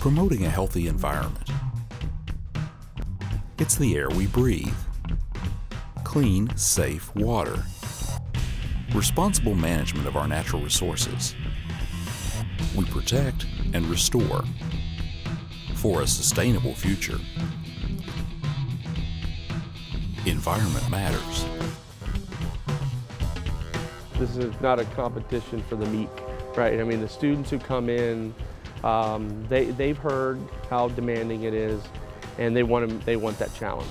promoting a healthy environment. It's the air we breathe. Clean, safe water. Responsible management of our natural resources. We protect and restore for a sustainable future. Environment matters. This is not a competition for the meek, right? I mean, the students who come in, they've heard how demanding it is, and they want that challenge.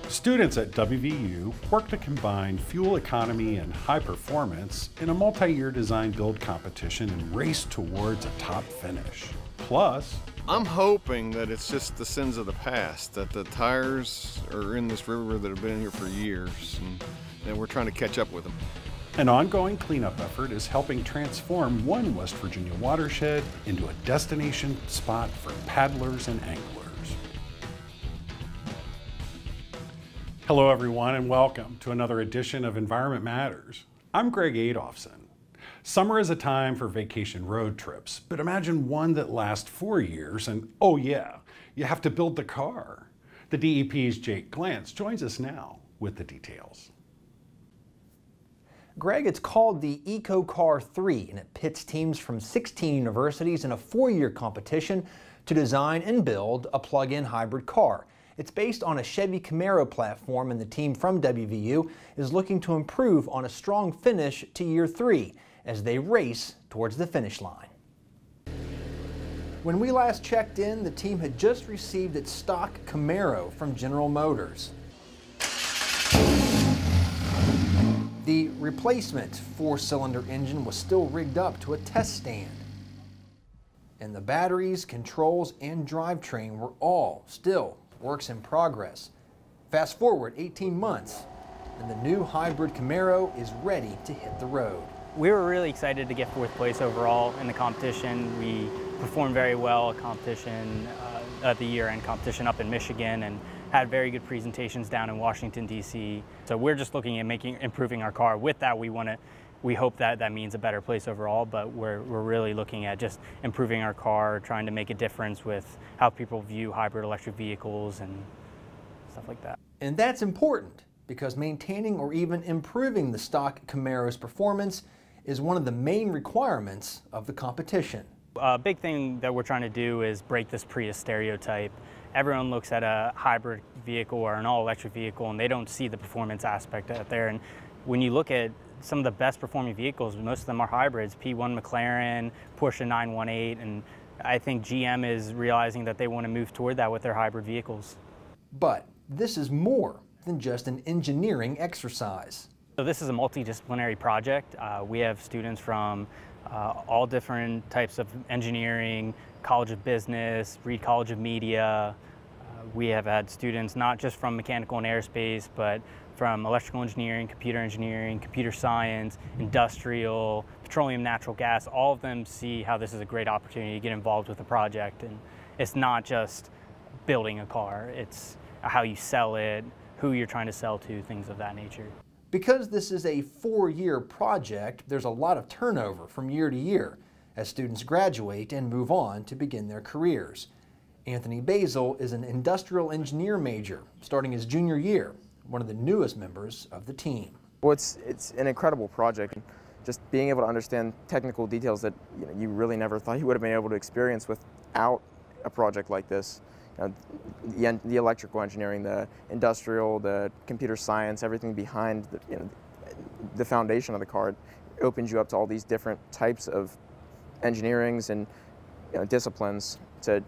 Students at WVU work to combine fuel economy and high performance in a multi-year design build competition and race towards a top finish. Plus, I'm hoping that it's just the sins of the past, that the tires are in this river that have been here for years, and we're trying to catch up with them. an ongoing cleanup effort is helping transform one West Virginia watershed into a destination spot for paddlers and anglers. Hello everyone and welcome to another edition of Environment Matters. I'm Greg Adolphson. Summer is a time for vacation road trips, but imagine one that lasts 4 years and oh yeah, you have to build the car. The DEP's Jake Glantz joins us now with the details. Greg, it's called the EcoCAR3 and it pits teams from 16 universities in a 4-year competition to design and build a plug-in hybrid car. It's based on a Chevy Camaro platform and the team from WVU is looking to improve on a strong finish to year 3 as they race towards the finish line. When we last checked in, the team had just received its stock Camaro from General Motors. The replacement 4-cylinder engine was still rigged up to a test stand. And the batteries, controls, and drivetrain were all still works in progress. Fast forward 18 months, and the new hybrid Camaro is ready to hit the road. We were really excited to get 4th place overall in the competition. We performed very well at competition, at the year-end competition up in Michigan, and had very good presentations down in Washington, D.C. So we're just looking at improving our car. With that, we hope that means a better place overall, but we're really looking at just improving our car, trying to make a difference with how people view hybrid electric vehicles and stuff like that. And that's important because maintaining or even improving the stock Camaro's performance is one of the main requirements of the competition. A big thing that we're trying to do is break this Prius stereotype. Everyone looks at a hybrid vehicle or an all-electric vehicle and they don't see the performance aspect out there. And when you look at some of the best performing vehicles, most of them are hybrids, P1 McLaren, Porsche 918, and I think GM is realizing that they want to move toward that with their hybrid vehicles. But this is more than just an engineering exercise. So this is a multidisciplinary project. We have students from all different types of engineering, College of Business, Reed College of Media. We have had students not just from mechanical and aerospace, but from electrical engineering, computer science, industrial, petroleum, natural gas. All of them see how this is a great opportunity to get involved with the project. And it's not just building a car, it's how you sell it, who you're trying to sell to, things of that nature. Because this is a 4-year project, there's a lot of turnover from year to year as students graduate and move on to begin their careers. Anthony Basil is an industrial engineer major starting his junior year, one of the newest members of the team. Well, it's an incredible project. Just being able to understand technical details that you really never thought you would have been able to experience without a project like this. The electrical engineering, the industrial, the computer science, everything behind the foundation of the car, it opens you up to all these different types of engineerings and disciplines to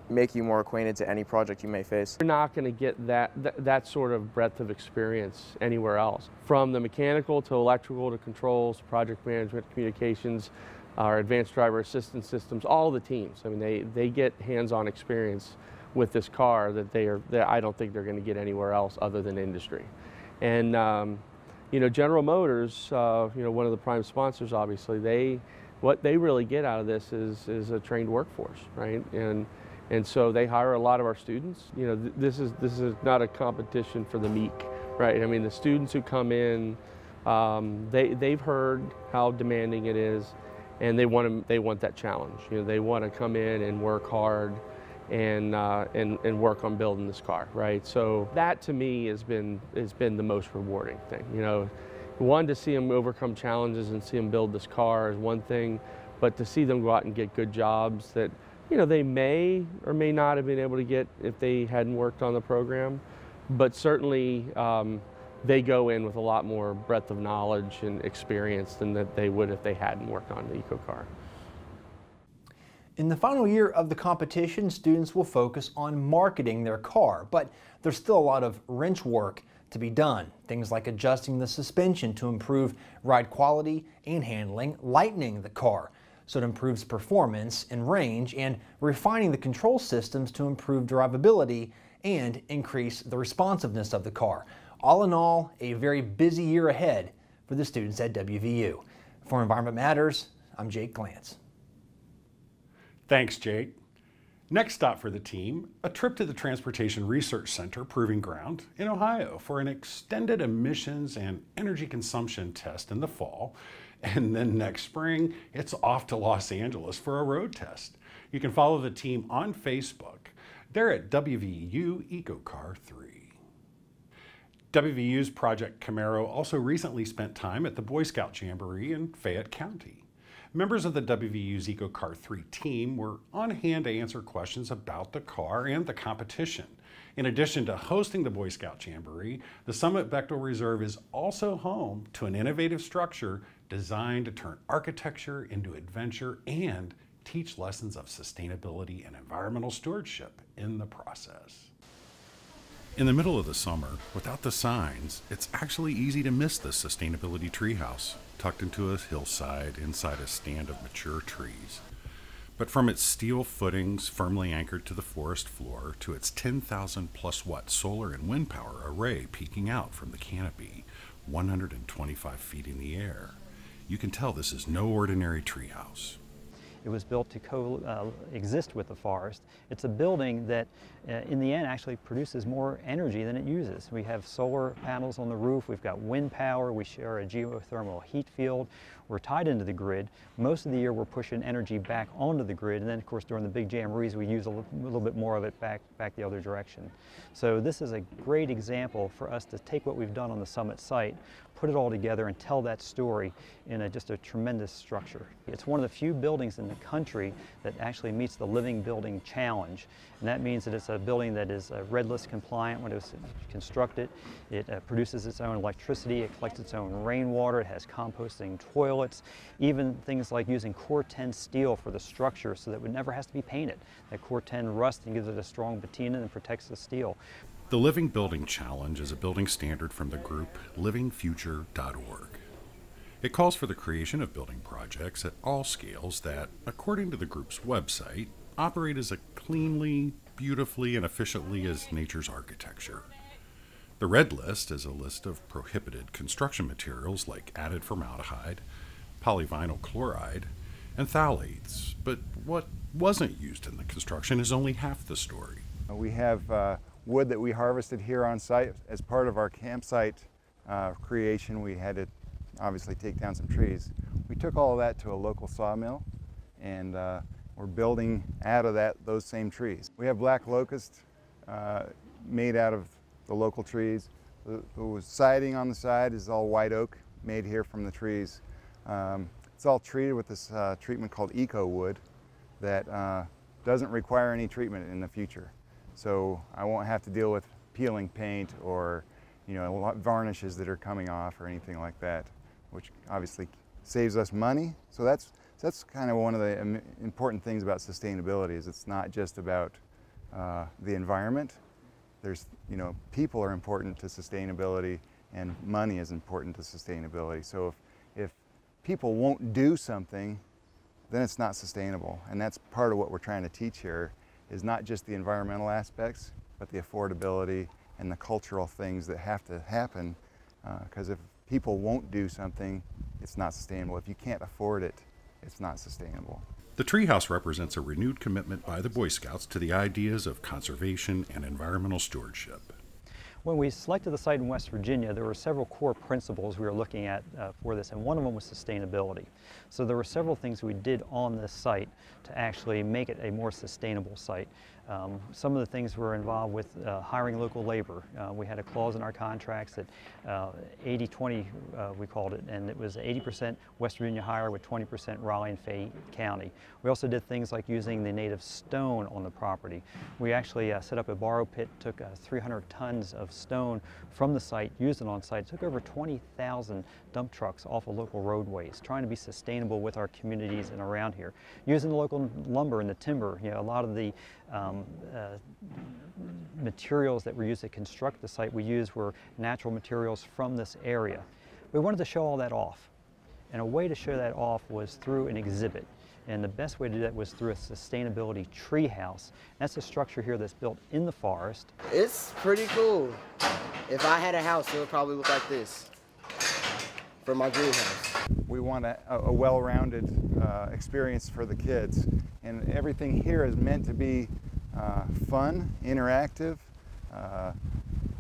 make you more acquainted to any project you may face. You're not going to get that sort of breadth of experience anywhere else. From the mechanical to electrical to controls, project management, communications, our advanced driver assistance systems, all the teams. I mean, they get hands-on experience with this car that I don't think they're going to get anywhere else other than industry. And General Motors, one of the prime sponsors, obviously, what they really get out of this is a trained workforce, right? And so they hire a lot of our students. This is not a competition for the meek, right? I mean, the students who come in, they've heard how demanding it is, and they want that challenge. They want to come in and work hard and work on building this car, right? So that to me has been the most rewarding thing. You know, one, to see them overcome challenges and see them build this car is one thing, but to see them go out and get good jobs that, you know, they may or may not have been able to get if they hadn't worked on the program, but certainly they go in with a lot more breadth of knowledge and experience than that they would if they hadn't worked on the EcoCar. In the final year of the competition, students will focus on marketing their car, but there's still a lot of wrench work to be done. Things like adjusting the suspension to improve ride quality and handling, lightening the car so it improves performance and range, and refining the control systems to improve drivability and increase the responsiveness of the car. All in all, a very busy year ahead for the students at WVU. For Environment Matters, I'm Jake Glantz. Thanks, Jake. Next stop for the team, a trip to the Transportation Research Center Proving Ground in Ohio for an extended emissions and energy consumption test in the fall. And then next spring, it's off to Los Angeles for a road test. You can follow the team on Facebook. They're at WVU EcoCAR3. WVU's Project Camaro also recently spent time at the Boy Scout Jamboree in Fayette County. Members of the WVU's EcoCAR3 team were on hand to answer questions about the car and the competition. In addition to hosting the Boy Scout Jamboree, the Summit Bechtel Reserve is also home to an innovative structure designed to turn architecture into adventure and teach lessons of sustainability and environmental stewardship in the process. In the middle of the summer, without the signs, it's actually easy to miss the Sustainability Treehouse, tucked into a hillside inside a stand of mature trees. But from its steel footings firmly anchored to the forest floor to its 10,000 plus watt solar and wind power array peeking out from the canopy, 125 feet in the air, you can tell this is no ordinary treehouse. It was built to coexist with the forest. It's a building that in the end actually produces more energy than it uses. We have solar panels on the roof, we've got wind power, we share a geothermal heat field, we're tied into the grid. Most of the year we're pushing energy back onto the grid, and then of course during the big jamborees we use a little bit more of it back the other direction. So this is a great example for us to take what we've done on the Summit site, put it all together and tell that story in just a tremendous structure. It's one of the few buildings in the country that actually meets the Living Building Challenge. And that means that it's a building that is red list compliant when it was constructed. It produces its own electricity, it collects its own rainwater, it has composting toilets, even things like using Core 10 steel for the structure so that it never has to be painted. That Core 10 rusts and gives it a strong patina and protects the steel. The Living Building Challenge is a building standard from the group livingfuture.org. It calls for the creation of building projects at all scales that, according to the group's website, operate as cleanly, beautifully, and efficiently as nature's architecture. The red list is a list of prohibited construction materials like added formaldehyde, polyvinyl chloride, and phthalates, but what wasn't used in the construction is only half the story. We have wood that we harvested here on site. As part of our campsite creation, we had to obviously take down some trees. We took all of that to a local sawmill, and we're building out of those same trees. We have black locust made out of the local trees. The siding on the side is all white oak made here from the trees. It's all treated with this treatment called eco wood that doesn't require any treatment in the future. So I won't have to deal with peeling paint or varnishes that are coming off or anything like that, which obviously saves us money. So that's kind of one of the important things about sustainability, is it's not just about the environment. There's, people are important to sustainability, and money is important to sustainability. So if people won't do something, then it's not sustainable. And that's part of what we're trying to teach here, is not just the environmental aspects, but the affordability and the cultural things that have to happen, because if people won't do something, it's not sustainable. If you can't afford it, it's not sustainable. The Treehouse represents a renewed commitment by the Boy Scouts to the ideas of conservation and environmental stewardship. When we selected the site in West Virginia, there were several core principles we were looking at for this, and one of them was sustainability. So there were several things we did on this site to actually make it a more sustainable site. Some of the things were involved with hiring local labor. We had a clause in our contracts that 80-20 we called it, and it was 80% West Virginia hire with 20% Raleigh and Fayette County. We also did things like using the native stone on the property. We actually set up a borrow pit, took 300 tons of stone from the site, used it on site, took over 20,000 dump trucks off of local roadways, trying to be sustainable with our communities and around here. Using the local lumber and the timber, you know, a lot of the materials that were used to construct the site we used were natural materials from this area. We wanted to show all that off, and a way to show that off was through an exhibit. And the best way to do that was through a sustainability treehouse. That's a structure here that's built in the forest. It's pretty cool. If I had a house, it would probably look like this for my dream house. We want a well-rounded experience for the kids, and everything here is meant to be fun, interactive,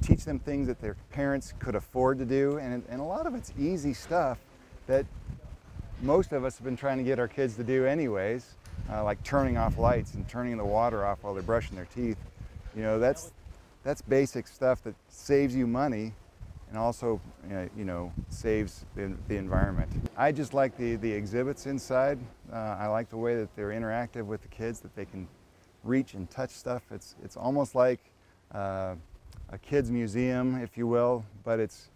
teach them things that their parents could afford to do, and a lot of it's easy stuff that most of us have been trying to get our kids to do anyways, like turning off lights and turning the water off while they're brushing their teeth. You know, that's basic stuff that saves you money and also, you know, saves the environment. I just like the exhibits inside. I like the way that they're interactive with the kids, that they can reach and touch stuff. It's almost like a kid's museum, if you will, but it's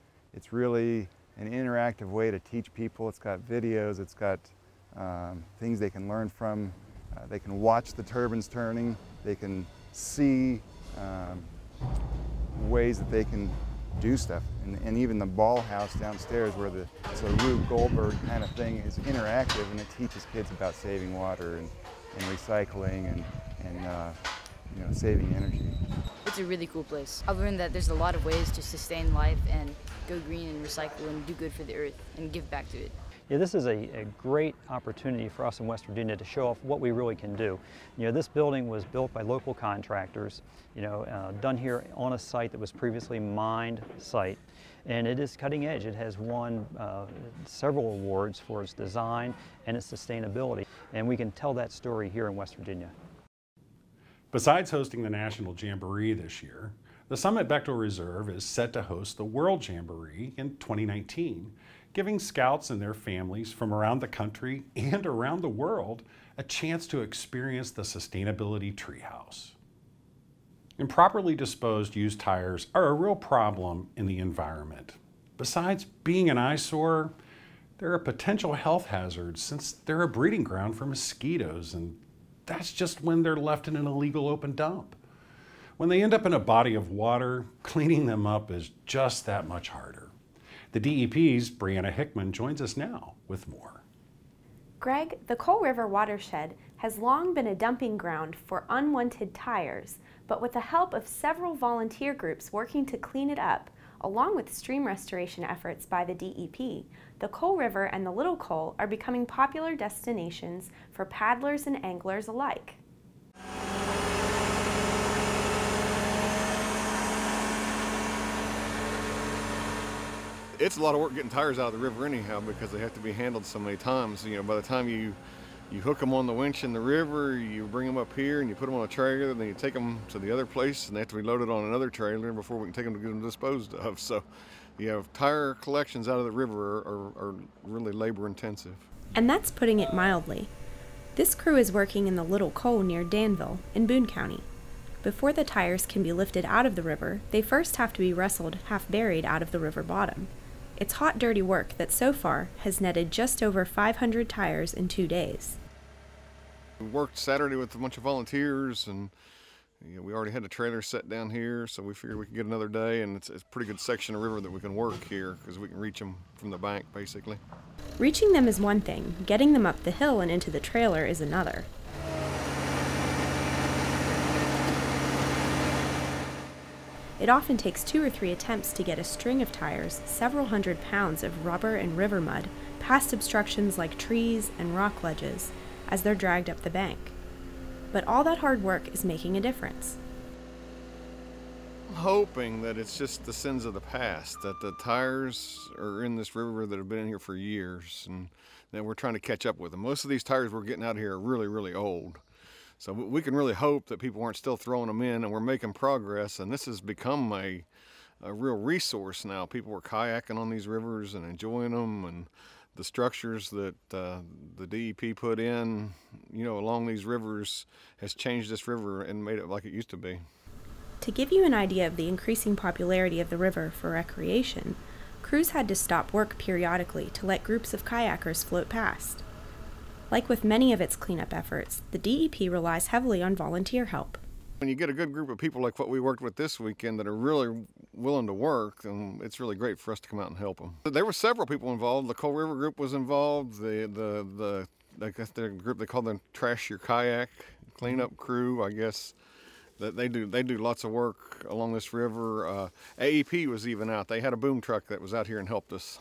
really an interactive way to teach people. It's got videos, it's got things they can learn from. They can watch the turbines turning, they can see ways that they can do stuff. And even the ball house downstairs, where it's a Rube Goldberg kind of thing, is interactive, and it teaches kids about saving water and recycling and you know, saving energy. It's a really cool place. I've learned that there's a lot of ways to sustain life and go green and recycle and do good for the earth and give back to it. Yeah, this is a great opportunity for us in West Virginia to show off what we really can do. You know, this building was built by local contractors, you know, done here on a site that was previously mined site, and it is cutting edge. It has won several awards for its design and its sustainability, and we can tell that story here in West Virginia. Besides hosting the National Jamboree this year, the Summit Bechtel Reserve is set to host the World Jamboree in 2019, giving scouts and their families from around the country and around the world a chance to experience the Sustainability Treehouse. Improperly disposed used tires are a real problem in the environment. Besides being an eyesore, they're a potential health hazard since they're a breeding ground for mosquitoes, and that's just when they're left in an illegal open dump. When they end up in a body of water, cleaning them up is just that much harder. The DEP's Brianna Hickman joins us now with more. Greg, the Coal River watershed has long been a dumping ground for unwanted tires, but with the help of several volunteer groups working to clean it up, along with stream restoration efforts by the DEP, the Coal River and the Little Coal are becoming popular destinations for paddlers and anglers alike. It's a lot of work getting tires out of the river anyhow, because they have to be handled so many times. You know, by the time you hook them on the winch in the river, you bring them up here and you put them on a trailer, then you take them to the other place and they have to be loaded on another trailer before we can take them to get them disposed of. So, you know, tire collections out of the river are really labor intensive. And that's putting it mildly. This crew is working in the Little Coal near Danville in Boone County. Before the tires can be lifted out of the river, they first have to be wrestled half buried out of the river bottom. It's hot, dirty work that so far has netted just over 500 tires in 2 days. We worked Saturday with a bunch of volunteers, and you know, we already had a trailer set down here, so we figured we could get another day, and it's a pretty good section of river that we can work here because we can reach them from the bank basically. Reaching them is one thing, getting them up the hill and into the trailer is another. It often takes 2 or 3 attempts to get a string of tires, several hundred pounds of rubber and river mud, past obstructions like trees and rock ledges, as they're dragged up the bank. But all that hard work is making a difference. I'm hoping that it's just the sins of the past, that the tires are in this river that have been in here for years, and that we're trying to catch up with them. Most of these tires we're getting out of here are really, really old. So we can really hope that people aren't still throwing them in, and we're making progress, and this has become a real resource now. People are kayaking on these rivers and enjoying them, and the structures that the DEP put in, along these rivers has changed this river and made it like it used to be. To give you an idea of the increasing popularity of the river for recreation, crews had to stop work periodically to let groups of kayakers float past. Like with many of its cleanup efforts, the DEP relies heavily on volunteer help. When you get a good group of people like what we worked with this weekend that are really willing to work, then it's really great for us to come out and help them. There were several people involved. The Coal River group was involved. The group they call them Trash Your Kayak cleanup crew, I guess. They do lots of work along this river. AEP was even out. They had a boom truck that was out here and helped us.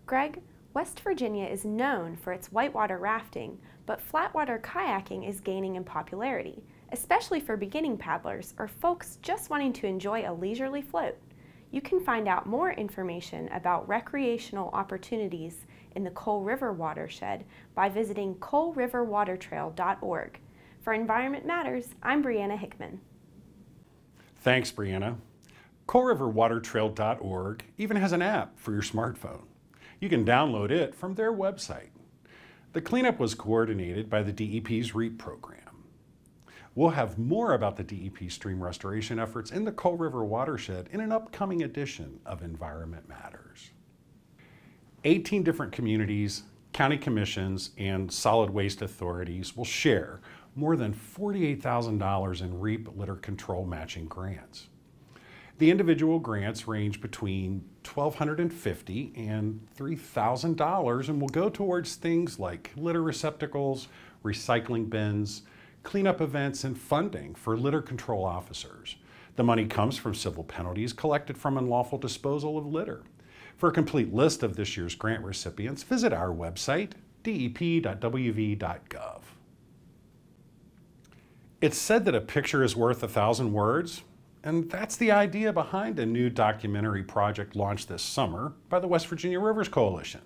Greg, West Virginia is known for its whitewater rafting, but flatwater kayaking is gaining in popularity, especially for beginning paddlers or folks just wanting to enjoy a leisurely float. You can find out more information about recreational opportunities in the Coal River watershed by visiting coalriverwatertrail.org. For Environment Matters, I'm Brianna Hickman. Thanks, Brianna. coalriverwatertrail.org even has an app for your smartphone. You can download it from their website. The cleanup was coordinated by the DEP's REAP program. We'll have more about the DEP stream restoration efforts in the Coal River watershed in an upcoming edition of Environment Matters. 18 different communities, county commissions, and solid waste authorities will share more than $48,000 in REAP litter control matching grants. The individual grants range between $1,250 and $3,000 and will go towards things like litter receptacles, recycling bins, cleanup events, and funding for litter control officers. The money comes from civil penalties collected from unlawful disposal of litter. For a complete list of this year's grant recipients, visit our website, dep.wv.gov. It's said that a picture is worth 1,000 words, and that's the idea behind a new documentary project launched this summer by the West Virginia Rivers Coalition.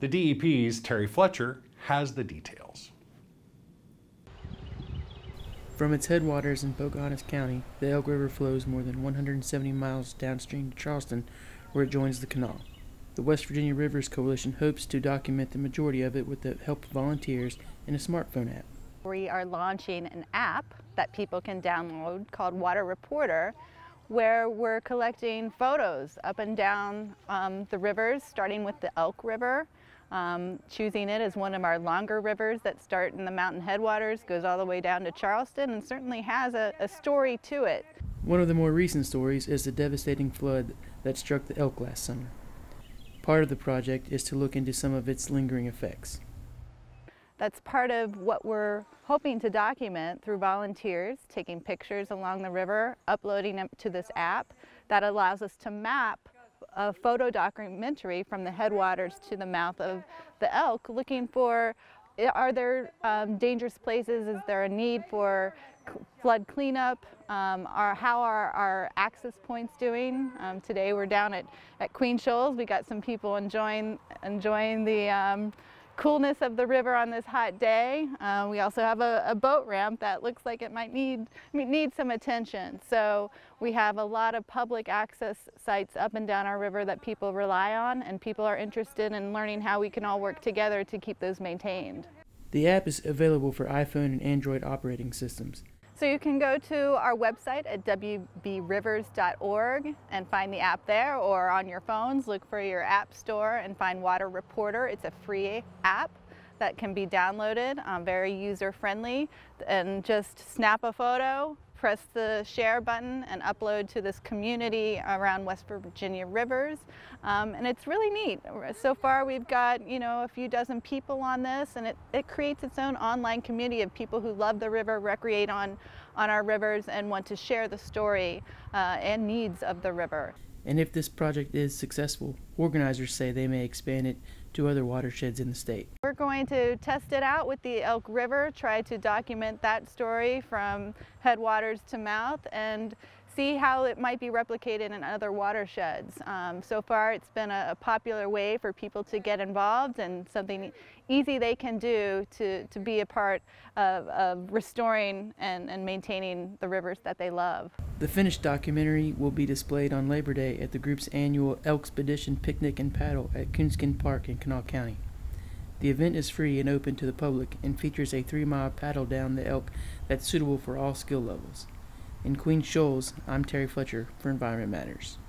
The DEP's Terry Fletcher has the details. From its headwaters in Pocahontas County, the Elk River flows more than 170 miles downstream to Charleston, where it joins the canal. The West Virginia Rivers Coalition hopes to document the majority of it with the help of volunteers and a smartphone app. We are launching an app that people can download called Water Reporter, where we're collecting photos up and down the rivers, starting with the Elk River, choosing it as one of our longer rivers that start in the mountain headwaters, goes all the way down to Charleston, and certainly has a story to it. One of the more recent stories is the devastating flood that struck the Elk last summer. Part of the project is to look into some of its lingering effects. That's part of what we're hoping to document through volunteers, taking pictures along the river, uploading them to this app that allows us to map a photo documentary from the headwaters to the mouth of the Elk, looking for, are there dangerous places? Is there a need for flood cleanup? How are our access points doing? Today we're down at Queen Shoals. We got some people enjoying the coolness of the river on this hot day. We also have a boat ramp that looks like it might need some attention. So we have a lot of public access sites up and down our river that people rely on, and people are interested in learning how we can all work together to keep those maintained. The app is available for iPhone and Android operating systems. So you can go to our website at wvrivers.org and find the app there, or on your phones, look for your app store and find Water Reporter. It's a free app that can be downloaded, very user-friendly, and just snap a photo, press the share button, and upload to this community around West Virginia rivers. And it's really neat. So far we've got, a few dozen people on this, and it creates its own online community of people who love the river, recreate on our rivers, and want to share the story and needs of the river. And if this project is successful, organizers say they may expand it to other watersheds in the state. We're going to test it out with the Elk River, try to document that story from headwaters to mouth, and see how it might be replicated in other watersheds. So far it's been a popular way for people to get involved and something easy they can do to be a part of restoring and maintaining the rivers that they love. The finished documentary will be displayed on Labor Day at the group's annual Elkspedition Picnic and Paddle at Coonskin Park in Kanawha County. The event is free and open to the public and features a 3-mile paddle down the Elk that's suitable for all skill levels. In Queens Shoals, I'm Terry Fletcher for Environment Matters.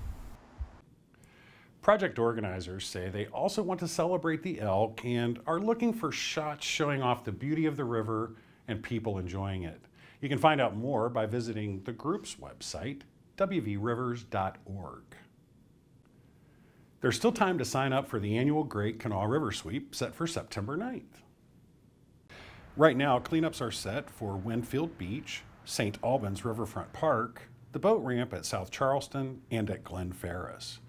Project organizers say they also want to celebrate the elk and are looking for shots showing off the beauty of the river and people enjoying it. You can find out more by visiting the group's website, wvrivers.org. There's still time to sign up for the annual Great Kanawha River Sweep set for September 9th. Right now, cleanups are set for Winfield Beach, St.Albans Riverfront Park, the boat ramp at South Charleston, and at Glen Ferris.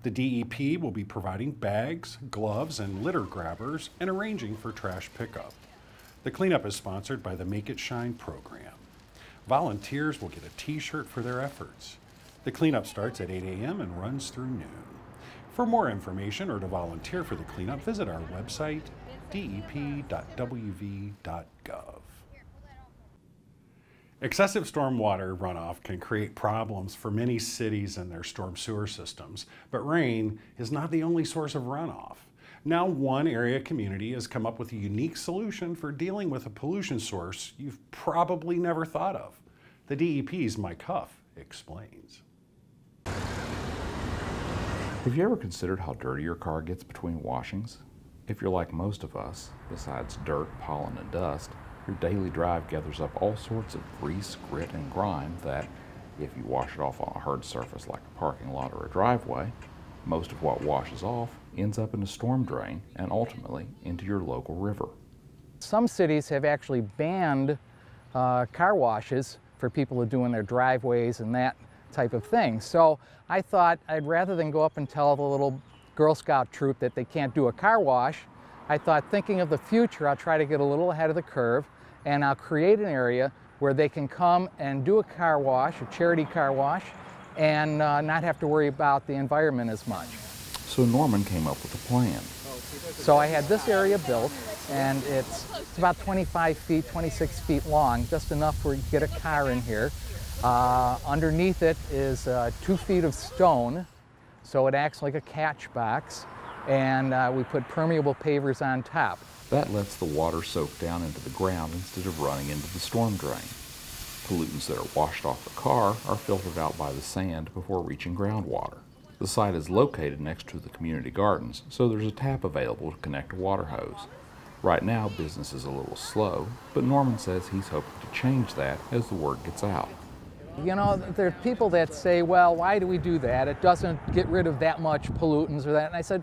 The DEP will be providing bags, gloves, and litter grabbers and arranging for trash pickup. The cleanup is sponsored by the Make It Shine program. Volunteers will get a t-shirt for their efforts. The cleanup starts at 8 a.m. and runs through noon. For more information or to volunteer for the cleanup, visit our website, dep.wv.gov. Excessive stormwater runoff can create problems for many cities and their storm sewer systems, but rain is not the only source of runoff. Now one area community has come up with a unique solution for dealing with a pollution source you've probably never thought of. The DEP's Mike Huff explains. Have you ever considered how dirty your car gets between washings? If you're like most of us, besides dirt, pollen, and dust, your daily drive gathers up all sorts of grease, grit, and grime that, if you wash it off on a hard surface like a parking lot or a driveway, most of what washes off ends up in a storm drain and ultimately into your local river. Some cities have actually banned car washes for people who are doing their driveways and that type of thing. So I thought I'd rather than go up and tell the little Girl Scout troop that they can't do a car wash, I thought, thinking of the future, I'll try to get a little ahead of the curve and I'll create an area where they can come and do a car wash, a charity car wash, and not have to worry about the environment as much. So Norman came up with a plan. So I had this area built, and it's about 25 feet, 26 feet long, just enough where you get a car in here. Underneath it is 2 feet of stone, so it acts like a catch box, and we put permeable pavers on top. That lets the water soak down into the ground instead of running into the storm drain. Pollutants that are washed off the car are filtered out by the sand before reaching groundwater. The site is located next to the community gardens, so there's a tap available to connect a water hose. Right now, business is a little slow, but Norman says he's hoping to change that as the word gets out. You know, there are people that say, well, why do we do that? It doesn't get rid of that much pollutants or that. And I said,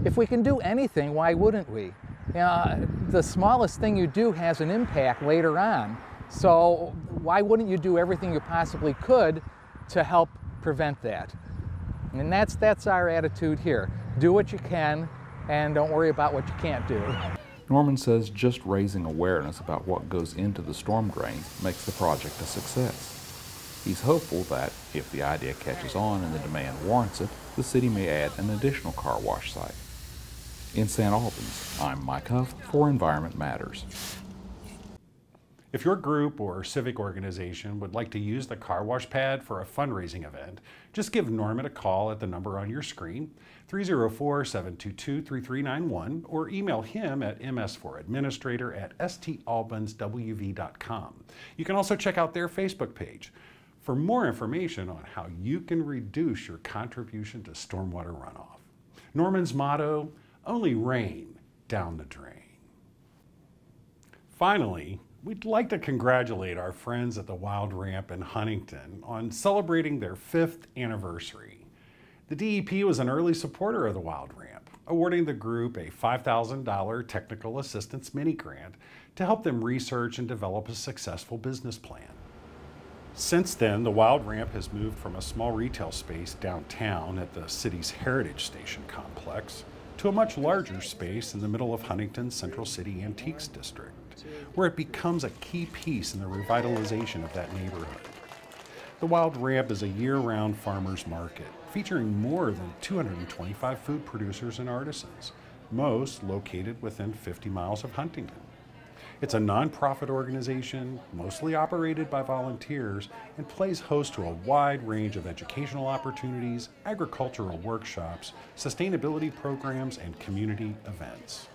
if we can do anything, why wouldn't we? You know, the smallest thing you do has an impact later on. So why wouldn't you do everything you possibly could to help prevent that? And that's our attitude here. Do what you can and don't worry about what you can't do. Norman says just raising awareness about what goes into the storm drains makes the project a success. He's hopeful that, if the idea catches on and the demand warrants it, the city may add an additional car wash site. In St. Albans, I'm Mike Huff for Environment Matters. If your group or civic organization would like to use the car wash pad for a fundraising event, just give Norman a call at the number on your screen, 304-722-3391, or email him at ms4administrator@stalbanswv.com. You can also check out their Facebook page for more information on how you can reduce your contribution to stormwater runoff. Norman's motto, only rain down the drain. Finally, we'd like to congratulate our friends at the Wild Ramp in Huntington on celebrating their 5th anniversary. The DEP was an early supporter of the Wild Ramp, awarding the group a $5,000 technical assistance mini grant to help them research and develop a successful business plan. Since then, the Wild Ramp has moved from a small retail space downtown at the city's Heritage Station complex to a much larger space in the middle of Huntington's Central City Antiques District, where it becomes a key piece in the revitalization of that neighborhood. The Wild Ramp is a year-round farmers market featuring more than 225 food producers and artisans, most located within 50 miles of Huntington. It's a nonprofit organization, mostly operated by volunteers, and plays host to a wide range of educational opportunities, agricultural workshops, sustainability programs, and community events.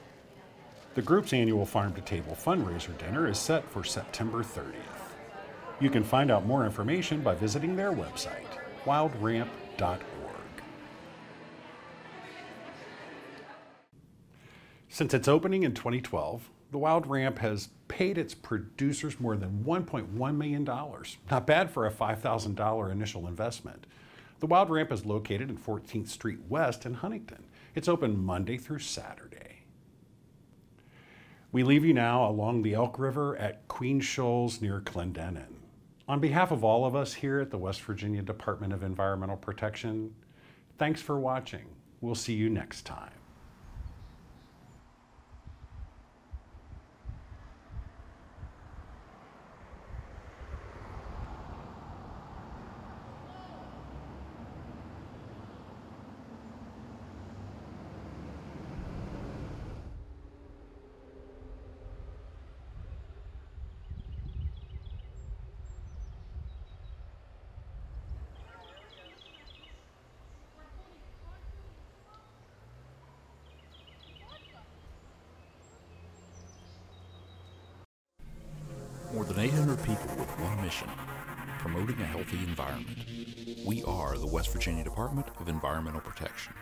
The group's annual Farm to Table fundraiser dinner is set for September 30th. You can find out more information by visiting their website, wildramp.org. Since its opening in 2012, the Wild Ramp has paid its producers more than $1.1 million. Not bad for a $5,000 initial investment. The Wild Ramp is located in 14th Street West in Huntington. It's open Monday through Saturday. We leave you now along the Elk River at Queen Shoals near Clendenin. On behalf of all of us here at the West Virginia Department of Environmental Protection, thanks for watching. We'll see you next time. More than 800 people with one mission, promoting a healthy environment. We are the West Virginia Department of Environmental Protection.